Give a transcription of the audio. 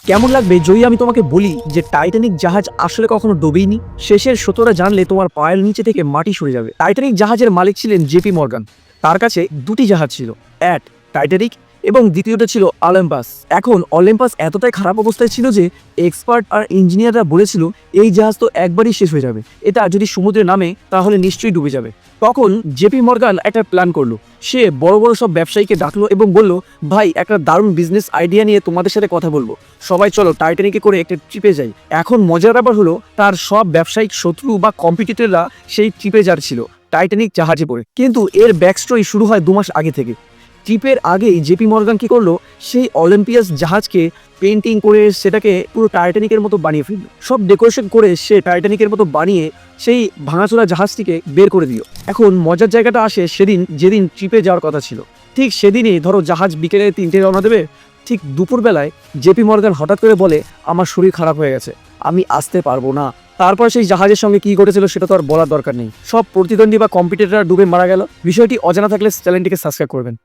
কেমন লাগবে যদি আমি তোমাকে বলি যে টাইটানিক জাহাজ আসলে কখনো ডুবেইনি? শেষের সত্যটা জানলে তোমার পায়ের নিচে থেকে মাটি সরে যাবে। টাইটানিক জাহাজের মালিক ছিলেন জেপি মর্গান। তার কাছে দুটি জাহাজ ছিল, এক টাইটানিক এবং দ্বিতীয়টা ছিল অলিম্পাস। এখন অলিম্পাস এতটাই খারাপ অবস্থায় ছিল যে এক্সপার্ট আর ইঞ্জিনিয়াররা বলেছিল এই জাহাজ তো একবারই শেষ হয়ে যাবে, এটা যদি সমুদ্রে নামে তাহলে নিশ্চয়ই ডুবে যাবে। তখন জেপি মর্গান একটা প্ল্যান করলো। সে বড় বড় সব ব্যবসায়ীকে ডাকলো এবং বলল, ভাই একটা দারুণ বিজনেস আইডিয়া নিয়ে তোমাদের সাথে কথা বলবো, সবাই চলো টাইটানিকে করে একটা ট্রিপে যাই। এখন মজার ব্যাপার হলো তার সব ব্যবসায়িক শত্রু বা কম্পিটিটররা সেই ট্রিপে যাচ্ছিল টাইটানিক জাহাজে করে। কিন্তু এর ব্যাকস্টোরি শুরু হয় 2 মাস আগে থেকে। ট্রিপের আগেই জেপি মর্গান কি করলো, সেই অলিম্পিয়াস জাহাজকে পেন্টিং করে সেটাকে পুরো টাইটানিকের মতো বানিয়ে ফেলল। সব ডেকোরেশন করে সে টাইটানিকের মতো বানিয়ে সেই ভাঙাচোরা জাহাজটিকে বের করে দিল। এখন মজার জায়গাটা আসে সেদিন যেদিন ট্রিপে যাওয়ার কথা ছিল। ঠিক সেদিনই ধরো জাহাজ বিকেলে 3টে রওনা দেবে, ঠিক দুপুরবেলায় জেপি মর্গান হঠাৎ করে বলে, আমার শরীর খারাপ হয়ে গেছে, আমি আসতে পারবো না। তারপর সেই জাহাজের সঙ্গে কি ঘটেছিল সেটা তো আর বলার দরকার নেই। সব প্রতিদ্বন্দ্বী বা কম্পিটিটররা ডুবে মারা গেল। বিষয়টি অজানা থাকলে চ্যানেলটিকে সাবস্ক্রাইব করবেন।